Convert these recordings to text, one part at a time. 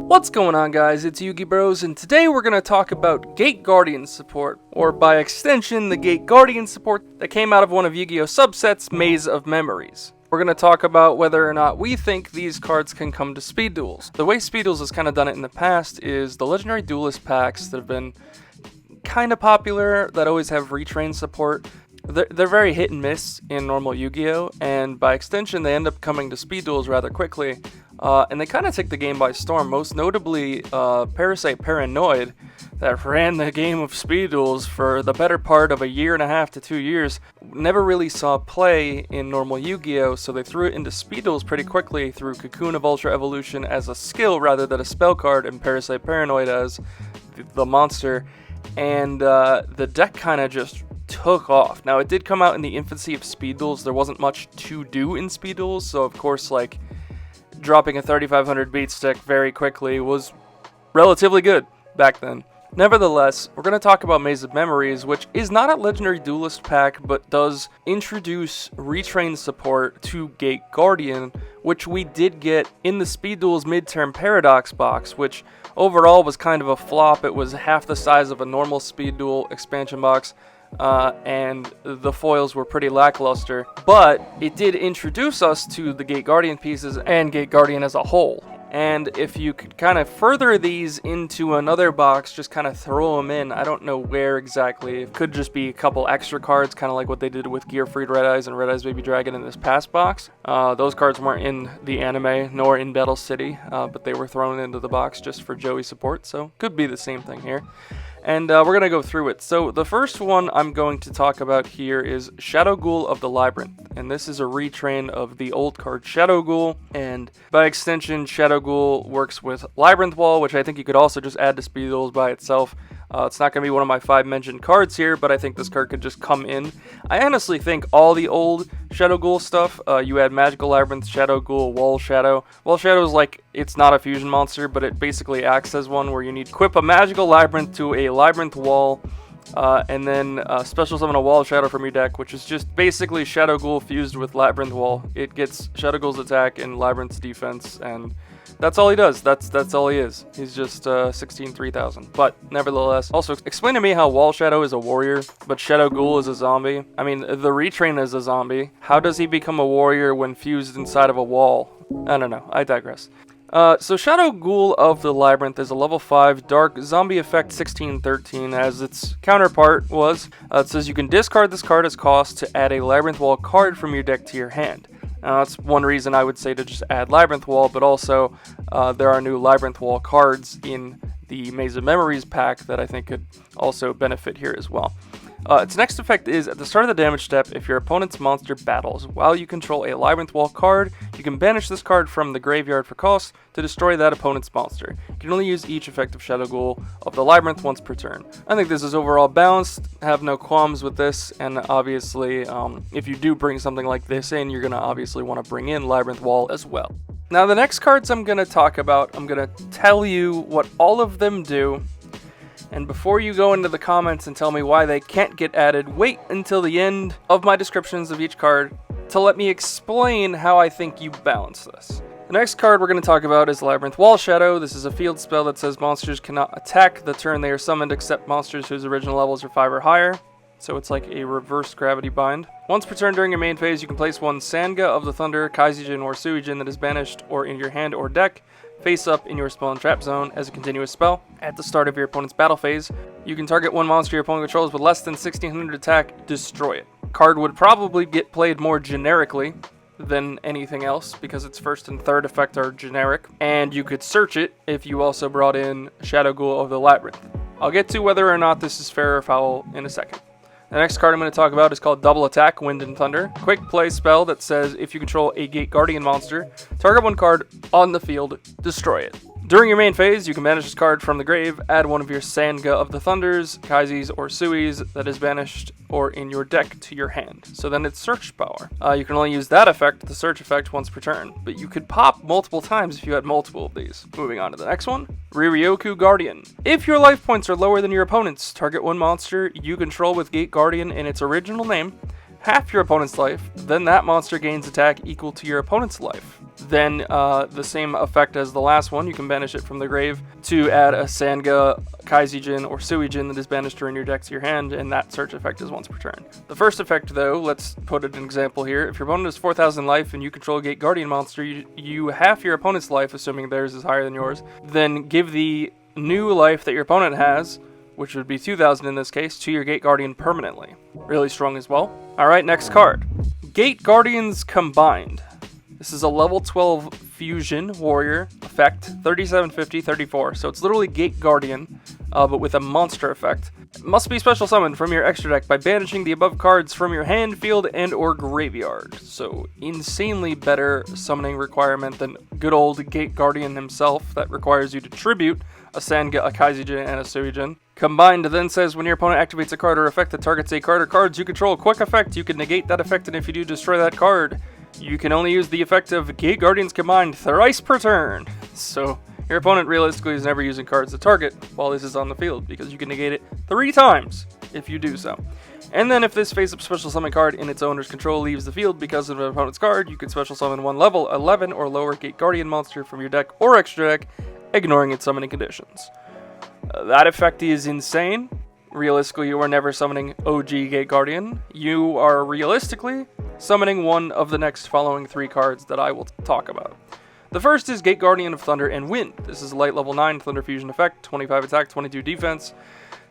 What's going on, guys? It's Yugi Bros, and today we're going to talk about Gate Guardian support, or by extension, the Gate Guardian support that came out of one of Yu-Gi-Oh! Subsets, Maze of Memories. We're going to talk about whether or not we think these cards can come to Speed Duels. The way Speed Duels has kind of done it in the past is the Legendary Duelist packs that have been kind of popular, that always have retrain support. They're very hit and miss in normal Yu-Gi-Oh! And by extension, they end up coming to Speed Duels rather quickly. And they kind of take the game by storm, most notably Parasite Paranoid, that ran the game of Speed Duels for the better part of 1.5 to 2 years, never really saw play in normal Yu-Gi-Oh! So they threw it into Speed Duels pretty quickly through Cocoon of Ultra Evolution as a skill rather than a spell card, and Parasite Paranoid as the monster, and the deck kind of just took off. Now, it did come out in the infancy of Speed Duels. There wasn't much to do in Speed Duels, so of course, like, dropping a 3500 beat stick very quickly was relatively good back then. Nevertheless, we're going to talk about Maze of Memories, which is not a Legendary Duelist pack, but does introduce retrain support to Gate Guardian, which we did get in the Speed Duels Midterm Paradox box, which overall was kind of a flop. It was half the size of a normal Speed Duel expansion box, and the foils were pretty lackluster, but it did introduce us to the Gate Guardian pieces and Gate Guardian as a whole. And if you could kind of further these into another box, just kind of throw them in, I don't know where exactly. It could just be a couple extra cards, kind of like what they did with Gear Freed Red Eyes and Red Eyes Baby Dragon in this past box. Those cards weren't in the anime, nor in Battle City, but they were thrown into the box just for Joey support, so could be the same thing here. And we're going to go through it. So the first one I'm going to talk about here is Shadow Ghoul of the Labyrinth. And this is a retrain of the old card Shadow Ghoul. And by extension, Shadow Ghoul works with Labyrinth Wall, which I think you could also just add to Speed Duels by itself. It's not going to be one of my 5 mentioned cards here, but I think this card could just come in. I honestly think all the old Shadow Ghoul stuff, you add Magical Labyrinth, Shadow Ghoul, Wall Shadow. Wall Shadow is like, it's not a fusion monster, but it basically acts as one where you need to equip a Magical Labyrinth to a Labyrinth Wall, and then special summon a Wall Shadow from your deck, which is just basically Shadow Ghoul fused with Labyrinth Wall. It gets Shadow Ghoul's attack and Labyrinth's defense, and that's all he does. That's all he is. He's just 16-3000. But nevertheless, also explain to me how Wall Shadow is a warrior, but Shadow Ghoul is a zombie. I mean, the retrain is a zombie. How does he become a warrior when fused inside of a wall? I don't know. I digress. So Shadow Ghoul of the Labyrinth is a level 5 dark zombie effect 1613, as its counterpart was. It says you can discard this card as cost to add a Labyrinth Wall card from your deck to your hand. That's one reason I would say to just add Labyrinth Wall, but also there are new Labyrinth Wall cards in the Maze of Memories pack that I think could also benefit here as well. Its next effect is, at the start of the damage step, if your opponent's monster battles while you control a Labyrinth Wall card, you can banish this card from the graveyard for cost to destroy that opponent's monster. You can only use each effect of Shadow Ghoul of the Labyrinth once per turn. I think this is overall balanced, have no qualms with this, and obviously, if you do bring something like this in, you're going to obviously want to bring in Labyrinth Wall as well. Now, the next cards I'm going to talk about, I'm going to tell you what all of them do. And before you go into the comments and tell me why they can't get added, wait until the end of my descriptions of each card to let me explain how I think you balance this. The next card we're going to talk about is Labyrinth Wall Shadow. This is a field spell that says monsters cannot attack the turn they are summoned except monsters whose original levels are 5 or higher. So it's like a reverse gravity bind. Once per turn during your main phase, you can place one Sanga of the Thunder, Kaijin, or Suijin that is banished or in your hand or deck face up in your spell and trap zone as a continuous spell. At the start of your opponent's battle phase, you can target one monster your opponent controls with less than 1600 attack, destroy it. Card would probably get played more generically than anything else because its first and third effect are generic, and you could search it if you also brought in Shadow Ghoul of the Labyrinth. I'll get to whether or not this is fair or foul in a second. The next card I'm going to talk about is called Double Attack, Wind and Thunder. Quick play spell that says if you control a Gate Guardian monster, target one card on the field, destroy it. During your main phase, you can banish this card from the grave, add one of your Sanga of the Thunders, Kaizis, or Suis that is banished or in your deck to your hand. So then it's search power. You can only use that effect, the search effect, once per turn, but you could pop multiple times if you had multiple of these. Moving on to the next one, Riryoku Guardian. If your life points are lower than your opponent's, target one monster you control with Gate Guardian in its original name, half your opponent's life, then that monster gains attack equal to your opponent's life. then the same effect as the last one, you can banish it from the grave to add a Sanga, Kaizijin, or Suijin that is banished during your deck to your hand, and that search effect is once per turn. The first effect, though, let's put an example here. If your opponent has 4,000 life and you control a Gate Guardian monster, you half your opponent's life, assuming theirs is higher than yours, then give the new life that your opponent has, which would be 2,000 in this case, to your Gate Guardian permanently. Really strong as well. Alright, next card. Gate Guardians Combined. This is a level 12 fusion warrior effect, 3750, 34. So it's literally Gate Guardian, but with a monster effect. It must be special summoned from your extra deck by banishing the above cards from your hand, field, and or graveyard. So insanely better summoning requirement than good old Gate Guardian himself that requires you to tribute a Sanga, a Kaizijin, and a Suijin. Combined then says when your opponent activates a card or effect that targets a card or cards you control, quick effect, you can negate that effect, and if you do, destroy that card. You can only use the effect of Gate Guardians Combined thrice per turn. So your opponent realistically is never using cards to target while this is on the field, because you can negate it 3 times if you do so. And then if this face-up special summon card in its owner's control leaves the field because of an opponent's card, you can special summon one level 11 or lower Gate Guardian monster from your deck or extra deck, ignoring its summoning conditions. That effect is insane. Realistically, you are never summoning OG Gate Guardian. You are realistically summoning one of the next following 3 cards that I will talk about. The first is Gate Guardian of Thunder and Wind. This is a light level 9 Thunder Fusion effect, 25 attack, 22 defense.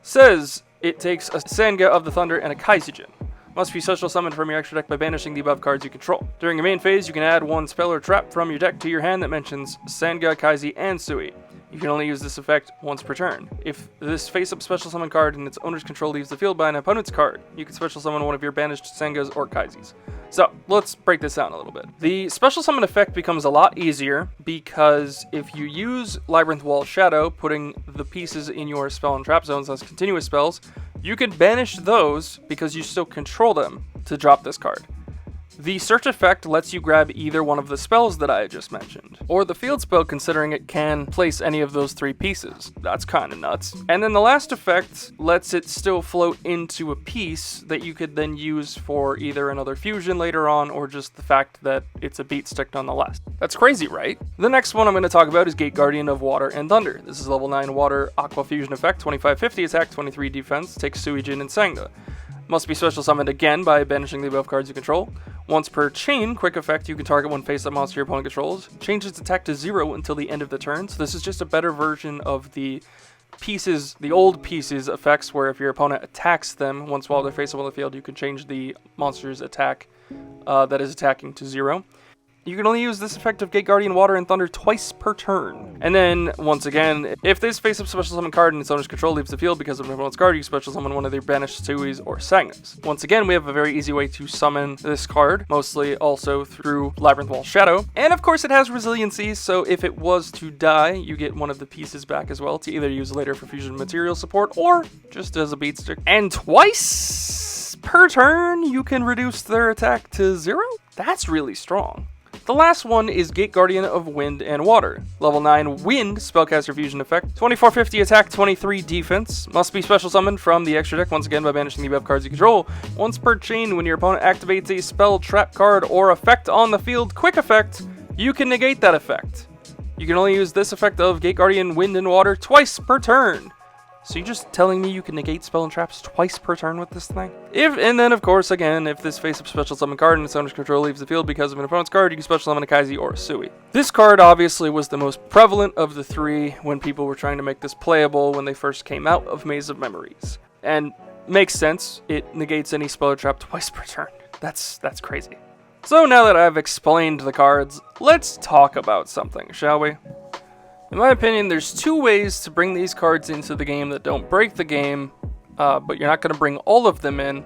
Says it takes a Sanga of the Thunder and a Kaizijin. Must be special summoned from your extra deck by banishing the above cards you control. During your main phase, you can add one spell or trap from your deck to your hand that mentions Sanga, Kaizi, and Sui. You can only use this effect once per turn. If this face-up special summon card in its owner's control leaves the field by an opponent's card, you can special summon one of your banished Sangas or Kaizis. So, let's break this down a little bit. The special summon effect becomes a lot easier because if you use Labyrinth Wall Shadow, putting the pieces in your spell and trap zones as continuous spells, you can banish those because you still control them to drop this card. The search effect lets you grab either one of the spells that I just mentioned, or the field spell considering it can place any of those 3 pieces. That's kind of nuts. And then the last effect lets it still float into a piece that you could then use for either another fusion later on, or just the fact that it's a beat stick nonetheless. That's crazy, right? The next one I'm going to talk about is Gate Guardian of Water and Thunder. This is level 9 Water Aqua Fusion effect, 2550 attack, 23 defense, takes Suijin and Sanga. Must be special summoned again by banishing the above cards you control. Once per chain, quick effect, you can target one face-up monster your opponent controls. Change its attack to 0 until the end of the turn. So this is just a better version of the pieces, the old pieces effects, where if your opponent attacks them once while they're face-up on the field, you can change the monster's attack that is attacking to 0. You can only use this effect of Gate Guardian Water and Thunder twice per turn. And then, once again, if this face-up special summon card in its owner's control leaves the field because of an opponent's card, you special summon one of their banished Suis or Sangas. Once again, we have a very easy way to summon this card, mostly also through Labyrinth Wall Shadow. And of course, it has resiliency, so if it was to die, you get one of the pieces back as well to either use later for fusion material support or just as a beat stick. And twice per turn, you can reduce their attack to 0? That's really strong. The last one is Gate Guardian of Wind and Water. Level 9 Wind Spellcaster Fusion effect. 2450 attack, 23 defense. Must be special summoned from the extra deck once again by banishing the above cards you control. Once per chain, when your opponent activates a spell, trap card, or effect on the field, quick effect, you can negate that effect. You can only use this effect of Gate Guardian Wind and Water twice per turn. So you're just telling me you can negate spell and traps twice per turn with this thing? And then, of course, again, if this face-up special summon card in its owner's control leaves the field because of an opponent's card, you can special summon a Kaizi or a Sui. This card obviously was the most prevalent of the 3 when people were trying to make this playable when they first came out of Maze of Memories. And makes sense, it negates any spell or trap twice per turn. That's crazy. So now that I've explained the cards, let's talk about something, shall we? In my opinion, there's 2 ways to bring these cards into the game that don't break the game, but you're not going to bring all of them in.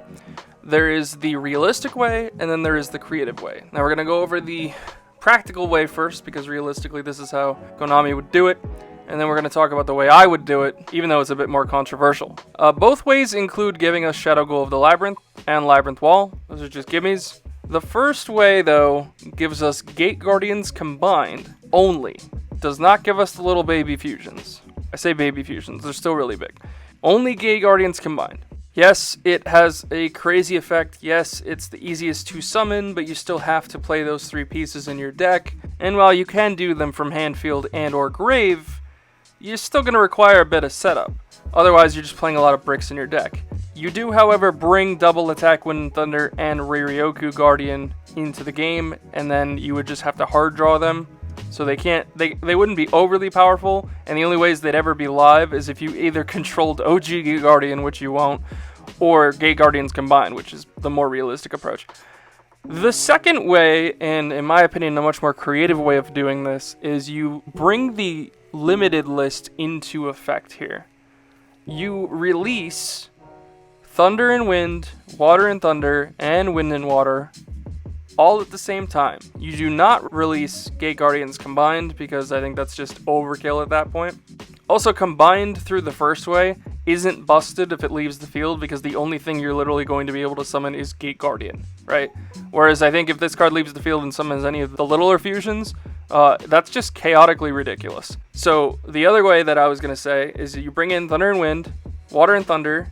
There is the realistic way, and then there is the creative way. Now we're going to go over the practical way first, because realistically this is how Konami would do it, and then we're going to talk about the way I would do it, even though it's a bit more controversial. Both ways include giving us Shadow Ghoul of the Labyrinth and Labyrinth Wall. Those are just gimmies. The first way, though, gives us Gate Guardians combined only. Does not give us the little baby fusions. I say baby fusions, they're still really big. Only Gate Guardians combined. Yes, it has a crazy effect. Yes, it's the easiest to summon, but you still have to play those 3 pieces in your deck. And while you can do them from hand, field, and or grave, you're still going to require a bit of setup. Otherwise, you're just playing a lot of bricks in your deck. You do, however, bring double attack Wind and Thunder and Reiryoku Guardian into the game, and then you would just have to hard draw them. So they wouldn't be overly powerful, and the only ways they'd ever be live is if you either controlled OG Gate Guardian, which you won't, or Gate Guardians combined, which is the more realistic approach. The second way, and in my opinion a much more creative way of doing this, is you bring the limited list into effect here. You release Thunder and Wind, Water and Thunder, and Wind and Water all at the same time. You do not release Gate Guardians combined because I think that's just overkill at that point. Also, combined through the first way isn't busted if it leaves the field because the only thing you're literally going to be able to summon is Gate Guardian, right? Whereas I think if this card leaves the field and summons any of the littler fusions, that's just chaotically ridiculous. So the other way that I was going to say is that you bring in Thunder and Wind, Water and Thunder,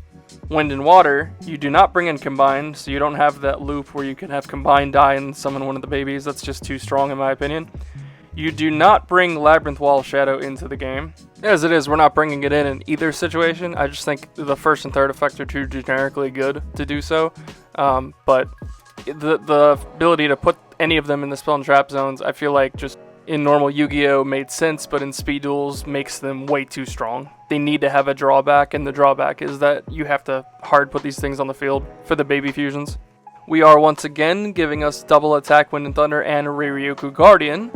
Wind and Water. You do not bring in Combined, so you don't have that loop where you can have Combined die and summon one of the babies. That's just too strong in my opinion. You do not bring Labyrinth Wall Shadow into the game. As it is, we're not bringing it in either situation. I just think the first and third effect are too generically good to do so. But the ability to put any of them in the spell and trap zones, I feel like just in normal Yu-Gi-Oh! Made sense, but in Speed Duels makes them way too strong. They need to have a drawback, and the drawback is that you have to hard put these things on the field for the baby fusions. We are once again giving us double attack Wind and Thunder and Reiryoku Guardian,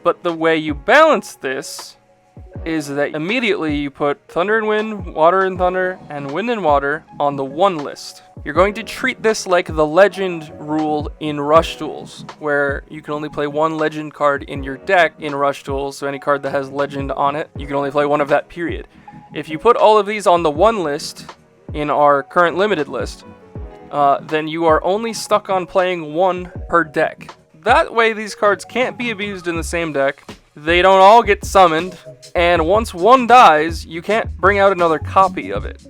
but the way you balance this is that immediately you put Thunder and Wind, Water and Thunder, and Wind and Water on the one list. You're going to treat this like the Legend rule in Rush Duels, where you can only play one Legend card in your deck in Rush Duels, so any card that has Legend on it, you can only play one of that, period. If you put all of these on the one list in our current limited list, then you are only stuck on playing one per deck. That way these cards can't be abused in the same deck, they don't all get summoned, and once one dies, you can't bring out another copy of it.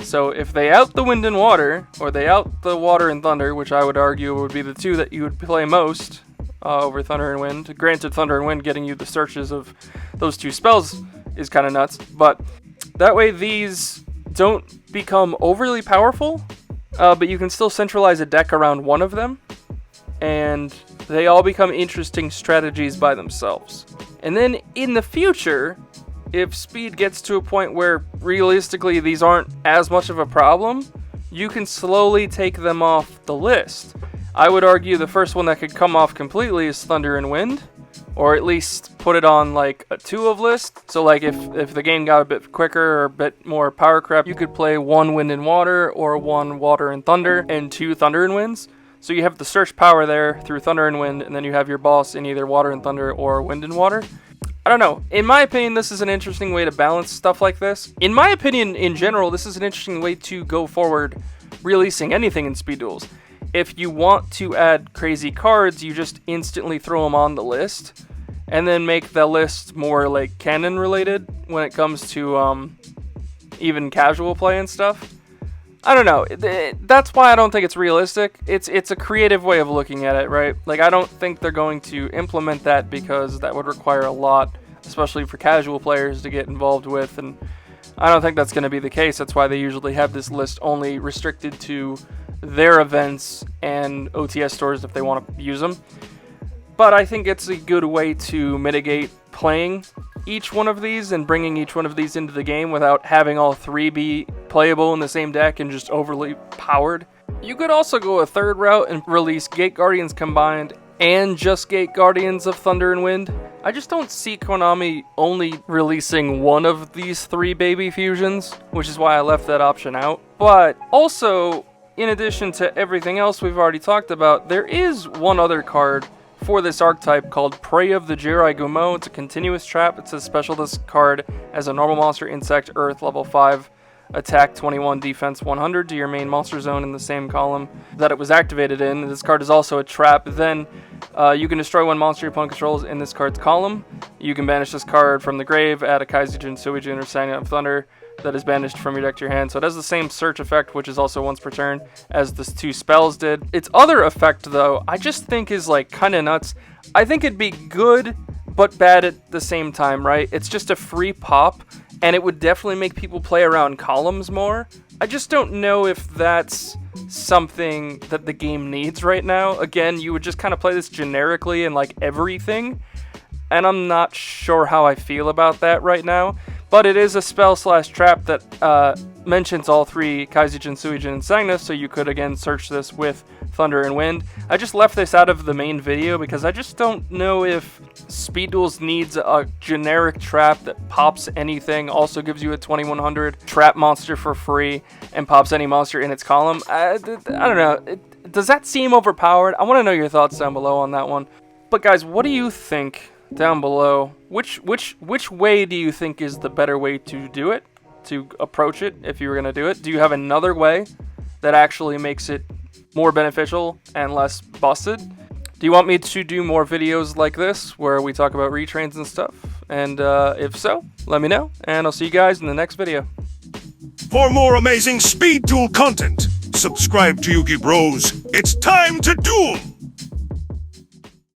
So if they out the Wind and Water, or they out the Water and Thunder, which I would argue would be the two that you would play most over Thunder and Wind. Granted, Thunder and Wind getting you the searches of those two spells is kind of nuts, but that way these don't become overly powerful, but you can still centralize a deck around one of them, and they all become interesting strategies by themselves. And then in the future, if speed gets to a point where realistically these aren't as much of a problem, you can slowly take them off the list. I would argue the first one that could come off completely is Thunder and Wind, or at least put it on like a 2 of list. So like if the game got a bit quicker or a bit more power creep, you could play 1 Wind and Water or 1 Water and Thunder and 2 Thunder and Winds. So you have the search power there through Thunder and Wind, and then you have your boss in either Water and Thunder or Wind and Water. I don't know. In my opinion, this is an interesting way to balance stuff like this. In my opinion, in general, this is an interesting way to go forward releasing anything in Speed Duels. If you want to add crazy cards, you just instantly throw them on the list, and then make the list more like canon related when it comes to even casual play and stuff. I don't know. That's why I don't think it's realistic. It's a creative way of looking at it, right? Like, I don't think they're going to implement that because that would require a lot, especially for casual players to get involved with, and I don't think that's going to be the case. That's why they usually have this list only restricted to their events and OTS stores if they want to use them. But I think it's a good way to mitigate playing each one of these and bringing each one of these into the game without having all 3 be playable in the same deck and just overly powered. You could also go a third route and release Gate Guardians combined and just Gate Guardians of Thunder and Wind. I just don't see Konami only releasing one of these 3 baby fusions, which is why I left that option out. But also, in addition to everything else we've already talked about, there is one other card for this archetype called Prey of the Jirai Gumo. It's a continuous trap. It's a special disc card as a normal monster, insect, earth, level 5, attack 21, defense 100 to your main monster zone in the same column that it was activated in. This card is also a trap. Then you can destroy 1 monster your opponent controls in this card's column. You can banish this card from the grave, add a Kaizujin, Suijin, or Signet of Thunder that is banished from your deck to your hand. So it has the same search effect, which is also once per turn, as the 2 spells did. Its other effect, though, I just think is like kind of nuts. I think it'd be good but bad at the same time, right? It's just a free pop, and it would definitely make people play around columns more. I just don't know if that's something that the game needs right now. Again, you would just kind of play this generically in like everything, and I'm not sure how I feel about that right now. But it is a spell/trap that mentions all three Kaizujin, Suijin, and Sangna, so you could again search this with Thunder and Wind. I just left this out of the main video because I just don't know if Speed Duels needs a generic trap that pops anything, also gives you a 2100 trap monster for free, and pops any monster in its column. I don't know. Does that seem overpowered? I want to know your thoughts down below on that one. But guys, what do you think down below? Which way do you think is the better way to do it? To approach it if you were going to do it? Do you have another way that actually makes it more beneficial and less busted? Do you want me to do more videos like this where we talk about retrains and stuff? And if so, let me know, and I'll see you guys in the next video. For more amazing Speed Duel content, subscribe to Yugi Bros. It's time to duel!